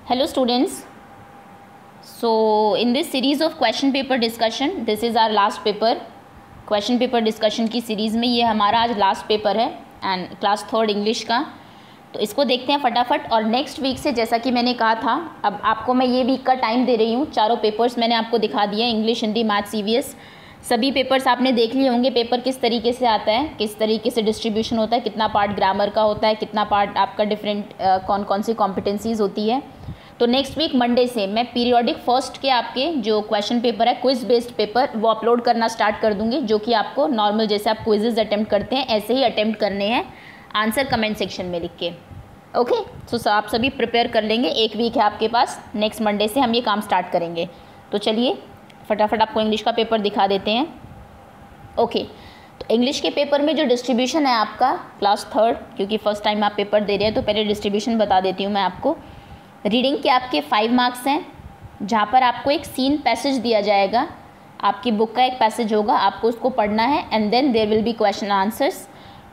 Hello students. So in this series of question paper discussion, this is our last paper. Question paper discussion की series में ये हमारा आज last paper है and class 3 English का। तो इसको देखते हैं फटाफट। और नेक्स्ट वीक से जैसा कि मैंने कहा था, अब आपको मैं ये वीक का टाइम दे रही हूँ। चारों पेपर्स मैंने आपको दिखा दिए, इंग्लिश, हिंदी, मैथ्स, ईवीएस। सभी पेपर्स आपने देख लिए होंगे, पेपर किस तरीके से आता है, किस तरीके से डिस्ट्रीब्यूशन होता है, कितना पार्ट ग्रामर का होता है, कितना पार्ट आपका डिफरेंट कौन कौन सी कॉम्पिटेंसीज होती है। तो नेक्स्ट वीक मंडे से मैं पीरियोडिक फर्स्ट के आपके जो क्वेश्चन पेपर है, क्विज बेस्ड पेपर, वो अपलोड करना स्टार्ट कर दूंगी, जो कि आपको नॉर्मल जैसे आप क्विजेज अटेम्प्ट करते हैं ऐसे ही अटेम्प्ट करने हैं, आंसर कमेंट सेक्शन में लिख के। ओके, सो आप सभी प्रिपेयर कर लेंगे। एक वीक है आपके पास, नेक्स्ट मंडे से हम ये काम स्टार्ट करेंगे। तो चलिए फटाफट आपको इंग्लिश का पेपर दिखा देते हैं। ओके, तो इंग्लिश के पेपर में जो डिस्ट्रीब्यूशन है आपका क्लास 3, क्योंकि फर्स्ट टाइम आप पेपर दे रहे हैं तो पहले डिस्ट्रीब्यूशन बता देती हूँ मैं आपको। रीडिंग के आपके 5 मार्क्स हैं, जहाँ पर आपको एक सीन पैसेज दिया जाएगा, आपकी बुक का एक पैसेज होगा, आपको उसको पढ़ना है and then there will be question answers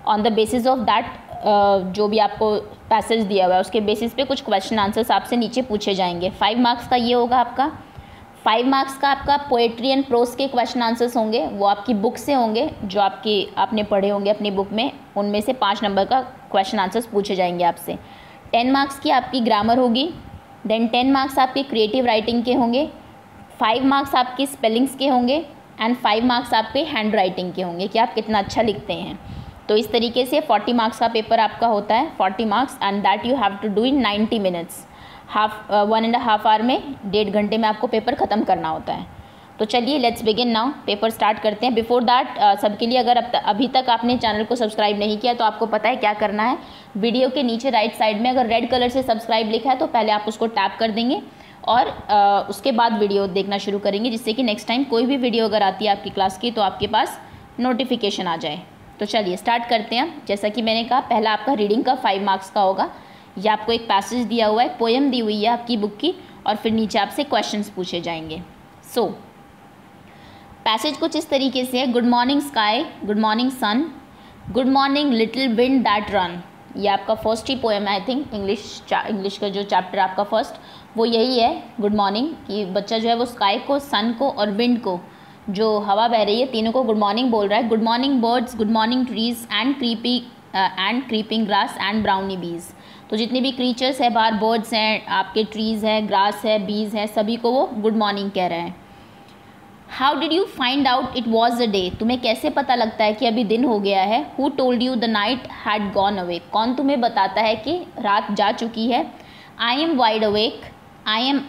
on the basis of that. जो भी आपको पैसेज दिया हुआ है उसके बेसिस पे कुछ क्वेश्चन आंसर्स आपसे नीचे पूछे जाएंगे। 5 मार्क्स का ये होगा आपका। 5 मार्क्स का आपका पोएट्री एंड प्रोज के क्वेश्चन आंसर्स होंगे, वो आपकी बुक से होंगे, जो आपने पढ़े होंगे अपनी बुक में, उनमें से 5 नंबर का क्वेश्चन आंसर्स पूछे जाएंगे आपसे। 10 मार्क्स की आपकी ग्रामर होगी, देन 10 मार्क्स आपके क्रिएटिव राइटिंग के होंगे, 5 मार्क्स आपकी स्पेलिंग्स के होंगे एंड 5 मार्क्स आपके हैंड राइटिंग के होंगे कि आप कितना अच्छा लिखते हैं। तो इस तरीके से 40 मार्क्स का पेपर आपका होता है, 40 marks, and that you have to do in 90 minutes. 1.5 hour में, 1.5 घंटे में आपको पेपर ख़त्म करना होता है। तो चलिए let's begin now, paper start करते हैं। बिफोर दैट सबके लिए, अगर अभी तक आपने चैनल को सब्सक्राइब नहीं किया तो आपको पता है क्या करना है। वीडियो के नीचे राइट साइड में अगर रेड कलर से सब्सक्राइब लिखा है तो पहले आप उसको टैप कर देंगे और उसके बाद वीडियो देखना शुरू करेंगे, जिससे कि नेक्स्ट टाइम कोई भी वीडियो अगर आती है आपकी क्लास की तो आपके पास नोटिफिकेशन आ जाए। तो चलिए स्टार्ट करते हैं। जैसा कि मैंने कहा, पहला आपका रीडिंग का 5 मार्क्स का होगा। ये आपको एक पैसेज दिया हुआ है, एक पोएम दी हुई है आपकी बुक की, और फिर नीचे आपसे क्वेश्चंस पूछे जाएंगे। सो पैसेज कुछ इस तरीके से है। Good morning sky, good morning sun, good morning little wind that run. ये आपका फर्स्ट ही पोएम है, आई थिंक इंग्लिश का जो चैप्टर आपका फर्स्ट, वो यही है, गुड मॉर्निंग। कि बच्चा जो है वो स्काई को, सन को और विंड को, जो हवा बह रही है, तीनों को गुड मॉर्निंग बोल रहा है। Good morning birds, good morning trees and creeping grass and brownie बीज। तो जितने भी क्रीचर्स है बाहर, बर्ड्स हैं, आपके ट्रीज़ हैं, ग्रास है, बीज है, सभी को वो गुड मॉर्निंग कह रहे हैं। How did you find out it was a day. तुम्हें कैसे पता लगता है कि अभी दिन हो गया है। Who told you the night had gone away. कौन तुम्हें बताता है कि रात जा चुकी है। I am wide awake, I am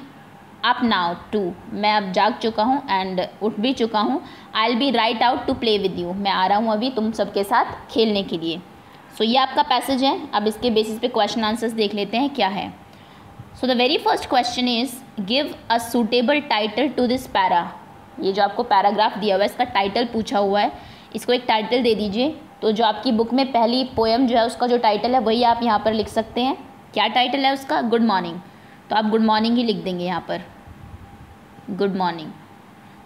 up now too. मैं अब जाग चुका हूँ एंड उठ भी चुका हूँ। I will be right out to play with you. मैं आ रहा हूँ अभी तुम सबके साथ खेलने के लिए। सो ये आपका पैसेज है। अब इसके बेसिस पे क्वेश्चन आंसर्स देख लेते हैं क्या है। So the very first question is give a suitable title to this para. ये जो आपको पैराग्राफ दिया हुआ है, इसका टाइटल पूछा हुआ है, इसको एक टाइटल दे दीजिए। तो जो आपकी बुक में पहली पोएम जो है उसका जो टाइटल है वही आप यहाँ पर लिख सकते हैं। क्या टाइटल है उसका? Good morning. तो आप गुड मॉर्निंग ही लिख देंगे यहाँ पर, गुड मॉर्निंग।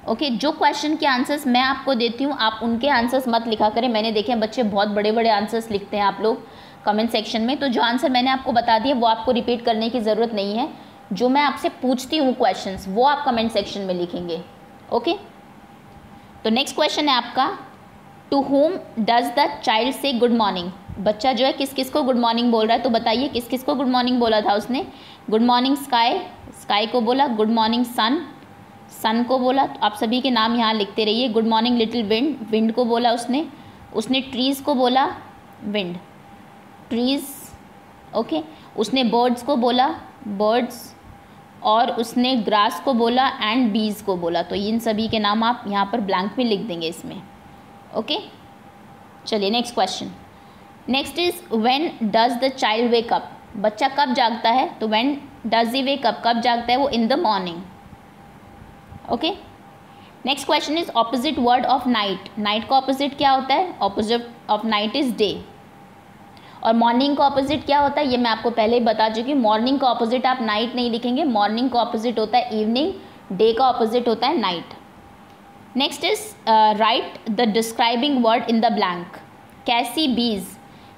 ओके, जो क्वेश्चन के आंसर्स मैं आपको देती हूँ आप उनके आंसर्स मत लिखा करें। मैंने देखे हैं बच्चे बहुत बड़े बड़े आंसर्स लिखते हैं आप लोग कमेंट सेक्शन में। तो जो आंसर मैंने आपको बता दिए वो आपको रिपीट करने की ज़रूरत नहीं है। जो मैं आपसे पूछती हूँ क्वेश्चंस वो आप कमेंट सेक्शन में लिखेंगे। ओके, तो नेक्स्ट क्वेश्चन है आपका, to whom does the child say good morning. बच्चा जो है किस किस को गुड मॉर्निंग बोल रहा है, तो बताइए किस किस को गुड मॉर्निंग बोला था उसने। गुड मॉर्निंग स्काई, स्काई को बोला। गुड मॉर्निंग सन, सन को बोला। तो आप सभी के नाम यहाँ लिखते रहिए। Good morning little wind, wind को बोला उसने ट्रीज़ को बोला, विंड, ट्रीज़। ओके, उसने बर्ड्स को बोला, बर्ड्स, और उसने ग्रास को बोला एंड बीज को बोला। तो इन सभी के नाम आप यहाँ पर ब्लैंक में लिख देंगे इसमें। ओके, चलिए next question. Next is when does the child wake up. बच्चा कब जागता है, तो when does he wake up, कब जागता है वो, in the morning. Okay, next question is opposite word of night. Night का ऑपोजिट क्या होता है? Opposite of night is day. और मॉर्निंग का ऑपोजिट क्या होता है ये मैं आपको पहले ही बता चुकी हूँ। मॉर्निंग का ऑपोजिट आप नाइट नहीं लिखेंगे, मॉर्निंग का ऑपोजिट होता है इवनिंग, डे का ऑपोजिट होता है night. Next is right the describing word in the blank. कैसी बीज,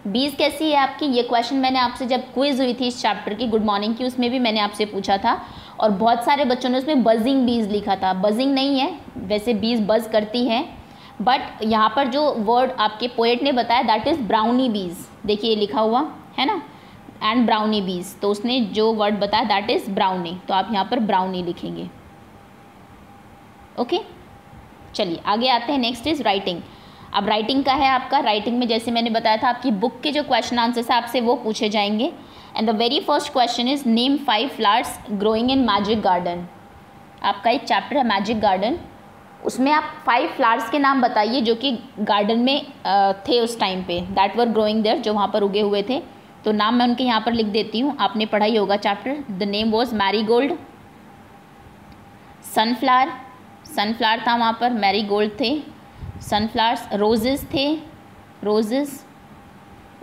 बीज कैसी है आपकी, ये क्वेश्चन मैंने आपसे जब क्विज हुई थी इस चैप्टर की गुड मॉर्निंग की, उसमें भी मैंने आपसे पूछा था और बहुत सारे बच्चों ने उसमें बजिंग बीज लिखा था। बजिंग नहीं है, वैसे बीज बज करती है, बट यहाँ पर जो वर्ड आपके पोएट ने बताया दैट इज़ ब्राउनी बीज। देखिए लिखा हुआ है ना, एंड ब्राउनी बीज, तो उसने जो वर्ड बताया दैट इज़ ब्राउनी, तो आप यहाँ पर ब्राउनी लिखेंगे। ओके, चलिए आगे आते हैं। Next is writing. अब राइटिंग का है आपका, राइटिंग में जैसे मैंने बताया था आपकी बुक के जो क्वेश्चन आंसर्स है आपसे वो पूछे जाएंगे। And the very first question is name 5 flowers growing in magic garden. आपका एक चैप्टर है मैजिक गार्डन, उसमें आप 5 फ्लावर्स के नाम बताइए जो कि गार्डन में थे उस टाइम पे, दैट वर ग्रोइंग देयर, जो वहाँ पर उगे हुए थे। तो नाम मैं उनके यहाँ पर लिख देती हूँ, आपने पढ़ा ही होगा chapter. The name was marigold, sunflower, sunflower था वहाँ पर, मैरीगोल्ड थे, सनफ्लावर्स, रोजेस थे, रोजेस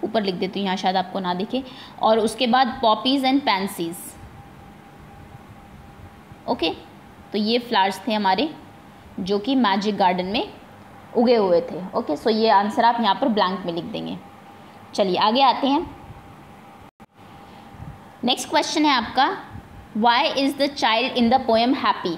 ऊपर लिख देती हूँ, यहाँ शायद आपको ना दिखे, और उसके बाद पॉपीज़ एंड पैंसीज। ओके, तो ये फ्लावर्स थे हमारे जो कि मैजिक गार्डन में उगे हुए थे। ओके, सो ये आंसर आप यहाँ पर ब्लैंक में लिख देंगे। चलिए आगे आते हैं। नेक्स्ट क्वेश्चन है आपका, why is the child in the poem happy.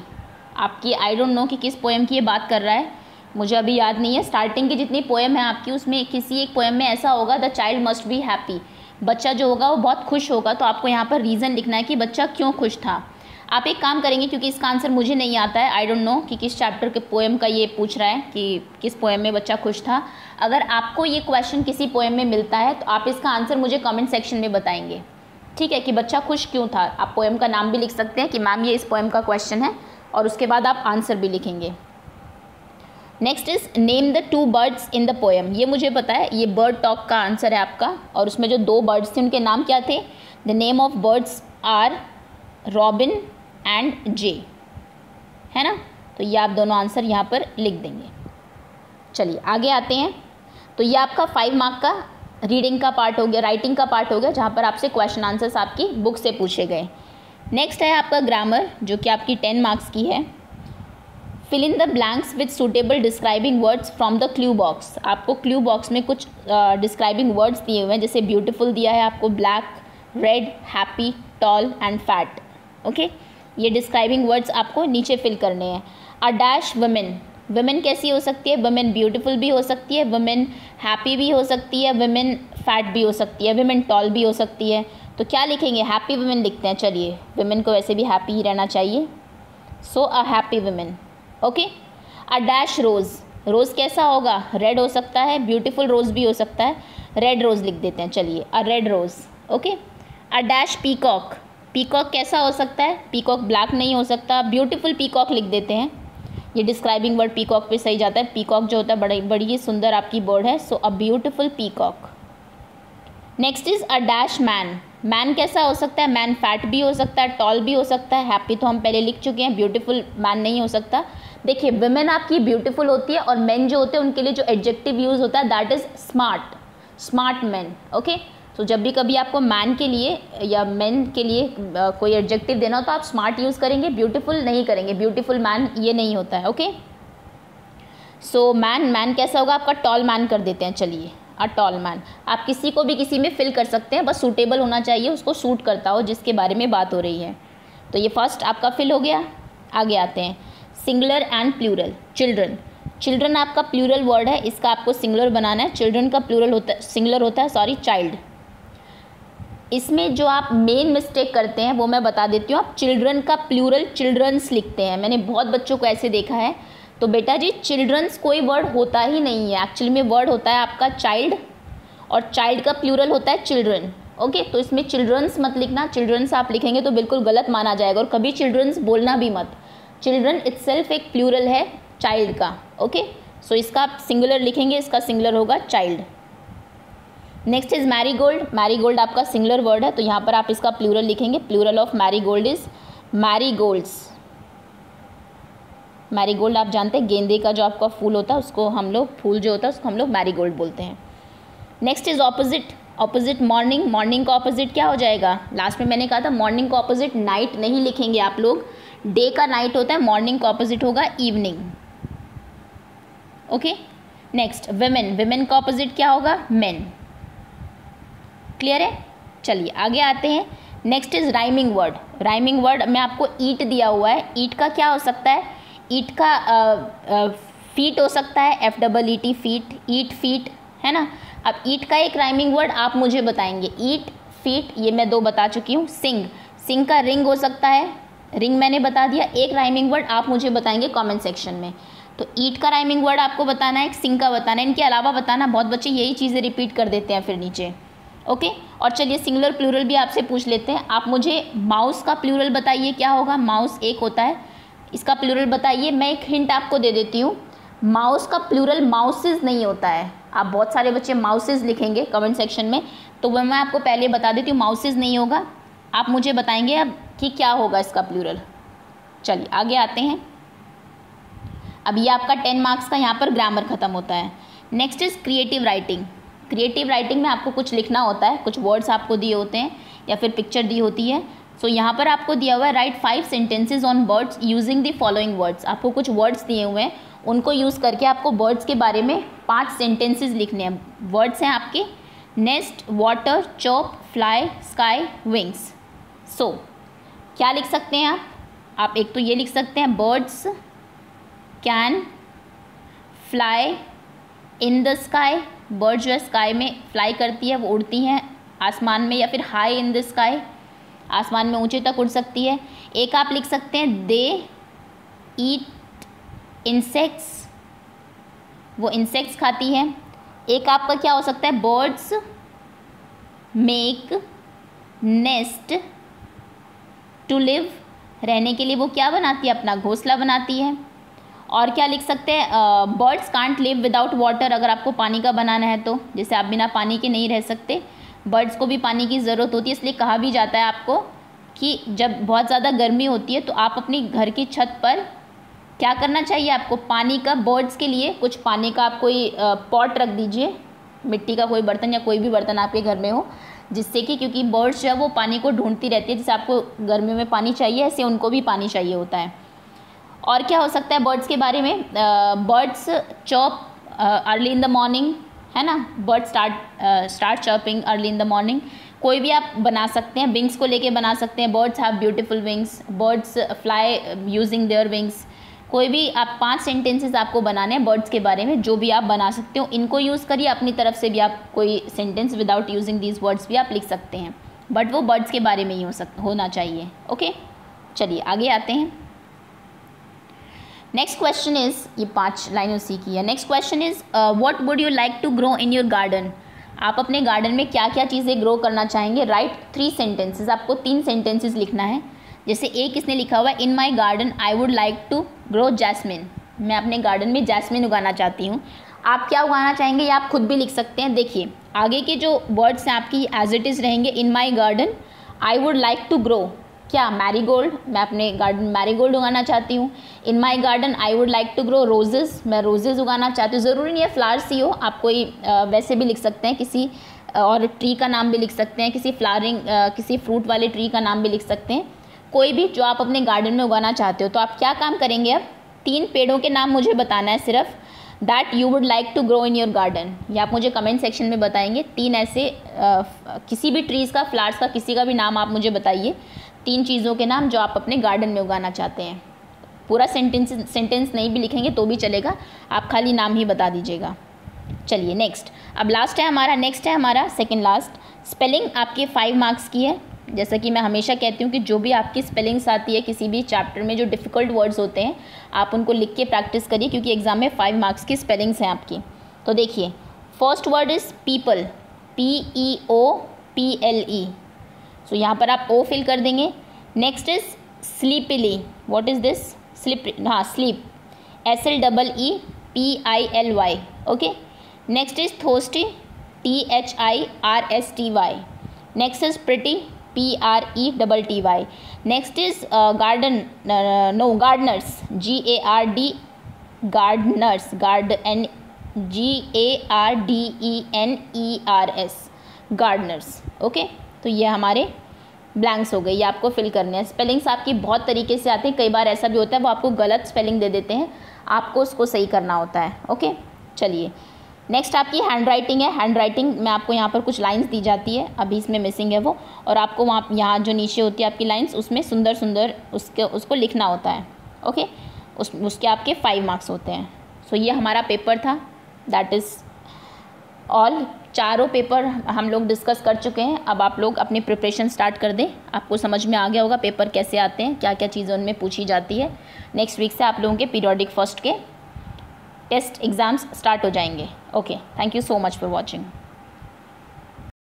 आपकी आई डोंट नो कि किस पोएम की ये बात कर रहा है, मुझे अभी याद नहीं है। स्टार्टिंग की जितनी पोएम है आपकी उसमें किसी एक पोएम में ऐसा होगा the child must be happy, बच्चा जो होगा वो बहुत खुश होगा, तो आपको यहाँ पर रीज़न लिखना है कि बच्चा क्यों खुश था। आप एक काम करेंगे, क्योंकि इसका आंसर मुझे नहीं आता है, आई डोंट नो कि किस चैप्टर के पोएम का ये पूछ रहा है कि किस पोएम में बच्चा खुश था। अगर आपको ये क्वेश्चन किसी पोएम में मिलता है तो आप इसका आंसर मुझे कमेंट सेक्शन में बताएंगे, ठीक है, कि बच्चा खुश क्यों था। आप पोएम का नाम भी लिख सकते हैं कि मैम ये इस पोएम का क्वेश्चन है, और उसके बाद आप आंसर भी लिखेंगे। Next is name the 2 birds in the poem. ये मुझे पता है, ये बर्ड टॉक का आंसर है आपका, और उसमें जो 2 बर्ड्स थे उनके नाम क्या थे। The name of birds are robin and jay, है ना, तो ये आप दोनों आंसर यहाँ पर लिख देंगे। चलिए आगे आते हैं। तो ये आपका 5 मार्क का रीडिंग का पार्ट हो गया, राइटिंग का पार्ट हो गया, जहाँ पर आपसे क्वेश्चन आंसर्स आपकी बुक से पूछे गए। नेक्स्ट है आपका ग्रामर, जो कि आपकी 10 मार्क्स की है। Fill in the blanks with suitable describing words from the clue box. आपको क्लू बॉक्स में कुछ डिस्क्राइबिंग वर्ड्स दिए हुए हैं, जैसे ब्यूटीफुल दिया है आपको, black, red, happy, tall and fat. Okay, ये डिस्क्राइबिंग वर्ड्स आपको नीचे फिल करने हैं। अ डैश वुमेन, वुमेन कैसी हो सकती है, वुमेन ब्यूटीफुल भी हो सकती है, वुमेन हैप्पी भी हो सकती है, वुमेन फैट भी हो सकती है, वुमेन टॉल भी हो सकती है। तो क्या लिखेंगे, हैप्पी वुमेन लिखते हैं। चलिए, वुमेन को वैसे भी हैप्पी ही रहना चाहिए, so a happy women. Okay, a dash rose, rose कैसा होगा, रेड हो सकता है, ब्यूटीफुल रोज़ भी हो सकता है, रेड रोज़ लिख देते हैं। चलिए, a red rose. Okay, a dash peacock, peacock कैसा हो सकता है, पीकॉक ब्लैक नहीं हो सकता, ब्यूटीफुल पीकॉक लिख देते हैं। ये डिस्क्राइबिंग वर्ड पीकॉक पे सही जाता है, पीकॉक जो होता है बड़ी ही सुंदर आपकी बर्ड है, so a beautiful peacock. Next is a dash man, man कैसा हो सकता है, मैन फैट भी हो सकता है, टॉल भी हो सकता है, हैप्पी तो हम पहले लिख चुके हैं, ब्यूटीफुल मैन नहीं हो सकता। देखिए, वुमेन आपकी ब्यूटीफुल होती है, और मेन जो होते हैं उनके लिए जो एडजेक्टिव यूज़ होता है that is smart, smart man. Okay, तो जब भी कभी आपको मैन के लिए या मेन के लिए कोई एडजेक्टिव देना हो तो आप स्मार्ट यूज़ करेंगे, ब्यूटीफुल नहीं करेंगे, ब्यूटीफुल मैन ये नहीं होता है। ओके, सो मैन कैसा होगा आपका, टॉल मैन कर देते हैं। चलिए, अ टॉल मैन, आप किसी को भी किसी में फिल कर सकते हैं, बस सूटेबल होना चाहिए, उसको सूट करता हो जिसके बारे में बात हो रही है। तो ये फर्स्ट आपका फिल हो गया। आगे आते हैं, singular and plural. Children, children आपका प्लूरल वर्ड है, इसका आपको सिंगुलर बनाना है। चिल्ड्रन का प्लूरल होता है, सिंगुलर होता है, सॉरी, चाइल्ड। इसमें जो आप मेन मिस्टेक करते हैं वो मैं बता देती हूँ। आप चिल्ड्रन का प्लूरल चिल्ड्रंस लिखते हैं, मैंने बहुत बच्चों को ऐसे देखा है। तो बेटा जी, चिल्ड्रंस कोई वर्ड होता ही नहीं है, एक्चुअली में वर्ड होता है आपका चाइल्ड, और चाइल्ड का प्लूरल होता है चिल्ड्रन। ओके, तो इसमें चिल्ड्रंस मत लिखना, चिल्ड्रंस आप लिखेंगे तो बिल्कुल गलत माना जाएगा, और कभी चिल्ड्रंस बोलना भी मत। चिल्ड्रन इटसेल्फ एक प्लूरल है चाइल्ड का। ओके, सो इसका आप सिंगुलर लिखेंगे, इसका सिंगुलर होगा child. Next is marigold, marigold आपका सिंगुलर वर्ड है, तो यहाँ पर आप इसका प्लूरल लिखेंगे। Plural of marigold is marigolds. Marigold आप जानते हैं, गेंदे का जो आपका फूल होता है उसको हम लोग, फूल जो होता है उसको हम लोग मैरीगोल्ड बोलते हैं। Next is opposite, opposite morning, morning का ऑपोजिट क्या हो जाएगा, लास्ट में मैंने कहा था मॉर्निंग का ऑपोजिट नाइट नहीं लिखेंगे आप लोग, डे का नाइट होता है, मॉर्निंग का ऑपोजिट होगा evening. Okay, next women, women का ऑपोजिट क्या होगा, मेन। क्लियर है? चलिए आगे आते हैं। Next is rhyming word. Rhyming word में आपको ईट दिया हुआ है। ईट का क्या हो सकता है? ईट का फीट हो सकता है, FEET फीट, ईट फीट, है ना। अब ईट का एक राइमिंग वर्ड आप मुझे बताएंगे। ईट, फीट, ये मैं 2 बता चुकी हूँ। सिंग, सिंग का रिंग हो सकता है, रिंग मैंने बता दिया। एक राइमिंग वर्ड आप मुझे बताएंगे कमेंट सेक्शन में। तो ईट का राइमिंग वर्ड आपको बताना है, एक सिंग का बताना है, इनके अलावा बताना। बहुत बच्चे यही चीज़ें रिपीट कर देते हैं फिर नीचे। ओके, और चलिए सिंगुलर प्लूरल भी आपसे पूछ लेते हैं। आप मुझे माउस का प्लूरल बताइए, क्या होगा? माउस एक होता है, इसका प्लूरल बताइए। मैं एक हिंट आपको दे देती हूँ, माउस का प्लूरल माउसेज नहीं होता है। आप बहुत सारे बच्चे माउसेज लिखेंगे कमेंट सेक्शन में, तो वह मैं आपको पहले बता देती हूँ, माउसेज नहीं होगा। आप मुझे बताएंगे अब कि क्या होगा इसका प्लूरल। चलिए आगे आते हैं। अब ये आपका 10 मार्क्स का यहाँ पर ग्रामर खत्म होता है। Next is creative writing. Creative writing में आपको कुछ लिखना होता है, कुछ वर्ड्स आपको दिए होते हैं या फिर पिक्चर दी होती है। सो यहाँ पर आपको दिया हुआ है right 5 sentences on birds using the following words. आपको कुछ वर्ड्स दिए हुए हैं, उनको यूज़ करके आपको बर्ड्स के बारे में 5 सेंटेंसेज लिखने हैं। वर्ड्स हैं आपके nest, water, chop, fly, sky, wings. So क्या लिख सकते हैं आप एक तो ये लिख सकते हैं, birds can fly in the sky. Bird जो है स्काई में फ्लाई करती है, वो उड़ती हैं आसमान में, या फिर हाई इन द स्काई, आसमान में ऊंचे तक उड़ सकती है। एक आप लिख सकते हैं, दे ईट इंसेक्ट्स, वो इंसेक्ट्स खाती है। एक आपका क्या हो सकता है, birds make nest to live, रहने के लिए वो क्या बनाती है? अपना घोंसला बनाती है। और क्या लिख सकते हैं, birds can't live without water. अगर आपको पानी का बनाना है तो, जैसे आप बिना पानी के नहीं रह सकते, बर्ड्स को भी पानी की ज़रूरत होती है। इसलिए कहा भी जाता है आपको कि जब बहुत ज़्यादा गर्मी होती है तो आप अपनी घर की छत पर क्या करना चाहिए आपको, पानी का, बर्ड्स के लिए कुछ पानी का आप कोई पॉट रख दीजिए, मिट्टी का कोई बर्तन या कोई भी बर्तन आपके घर में हो, जिससे कि, क्योंकि बर्ड्स जो है वो पानी को ढूंढती रहती है। जैसे आपको गर्मियों में पानी चाहिए, ऐसे उनको भी पानी चाहिए होता है। और क्या हो सकता है बर्ड्स के बारे में, birds chop early in the morning, है ना। Bird start chirping early in the morning. कोई भी आप बना सकते हैं, विंग्स को लेके बना सकते हैं। Birds have beautiful wings, birds fly using their wings. कोई भी आप 5 सेंटेंसेस आपको बनाने हैं बर्ड्स के बारे में, जो भी आप बना सकते हो इनको यूज़ करिए। अपनी तरफ से भी आप कोई sentence without using these words भी आप लिख सकते हैं, बट वो बर्ड्स के बारे में ही होना चाहिए। ओके, चलिए आगे आते हैं। नेक्स्ट क्वेश्चन इज, ये 5 लाइनों सीखी है। Next question is, what would you like to grow in your garden. आप अपने गार्डन में क्या क्या चीज़ें ग्रो करना चाहेंगे। राइट 3 सेंटेंसेज, आपको 3 सेंटेंसेज लिखना है। जैसे एक इसने लिखा हुआ है, in my garden I would like to grow jasmine. मैं अपने गार्डन में जैस्मिन उगाना चाहती हूँ। आप क्या उगाना चाहेंगे ये आप खुद भी लिख सकते हैं। देखिए आगे के जो वर्ड्स हैं आपकी एज इट इज़ रहेंगे। In my garden I would like to grow, क्या, मैरीगोल्ड, मैं अपने गार्डन में मैरीगोल्ड उगाना चाहती हूँ। In my garden I would like to grow roses, मैं रोजेज़ उगाना चाहती हूँ। ज़रूरी नहीं है फ्लावर्स ही हो, आप कोई वैसे भी लिख सकते हैं, किसी और ट्री का नाम भी लिख सकते हैं, किसी फ्लावरिंग किसी फ्रूट वाले ट्री का नाम भी लिख सकते हैं, कोई भी जो आप अपने गार्डन में उगाना चाहते हो। तो आप क्या काम करेंगे, अब 3 पेड़ों के नाम मुझे बताना है सिर्फ, that you would like to grow in your garden. ये आप मुझे कमेंट सेक्शन में बताएंगे। 3 ऐसे किसी भी ट्रीज़ का, फ्लावर्स का, किसी का भी नाम आप मुझे बताइए, 3 चीज़ों के नाम जो आप अपने गार्डन में उगाना चाहते हैं। पूरा सेंटेंस नहीं भी लिखेंगे तो भी चलेगा, आप खाली नाम ही बता दीजिएगा। चलिए नेक्स्ट, अब लास्ट है हमारा, नेक्स्ट है हमारा सेकंड लास्ट। स्पेलिंग आपके 5 मार्क्स की है। जैसा कि मैं हमेशा कहती हूँ कि जो भी आपकी स्पेलिंग्स आती है किसी भी चैप्टर में, जो डिफ़िकल्ट वर्ड्स होते हैं आप उनको लिख के प्रैक्टिस करिए, क्योंकि एग्जाम में 5 मार्क्स की स्पेलिंग्स हैं आपकी। तो देखिए, first word is people, PEOPLE। So यहाँ पर आप ओ फिल कर देंगे। Next is sleepily, what is this, sleep, हाँ sleep, SLEEPILY। Okay, next is thirsty, THIRSTY। Next is pretty, PRETTY। Next is garden, no gardeners, GARD, gardeners, GARDENERS, gardeners. Okay, तो ये हमारे blanks हो गए, ये आपको फिल करने हैं। स्पेलिंग्स आपकी बहुत तरीके से आती हैं, कई बार ऐसा भी होता है वो आपको गलत स्पेलिंग दे देते हैं, आपको उसको सही करना होता है। ओके, चलिए नेक्स्ट आपकी हैंड राइटिंग है। हैंड राइटिंग में आपको यहाँ पर कुछ लाइंस दी जाती है, अभी इसमें मिसिंग है वो, और आपको वहाँ यहाँ जो नीचे होती है आपकी लाइंस, उसमें सुंदर सुंदर उसको लिखना होता है। ओके, उसके आपके 5 मार्क्स होते हैं। सो ये हमारा पेपर था, दैट इज़ ऑल। चारों पेपर हम लोग डिस्कस कर चुके हैं। अब आप लोग अपनी प्रिपरेशन स्टार्ट कर दें। आपको समझ में आ गया होगा पेपर कैसे आते हैं, क्या क्या चीज़ें उनमें पूछी जाती है। नेक्स्ट वीक से आप लोगों के पीरियोडिक फर्स्ट के टेस्ट एग्ज़ाम्स स्टार्ट हो जाएंगे। Okay, thank you so much for watching.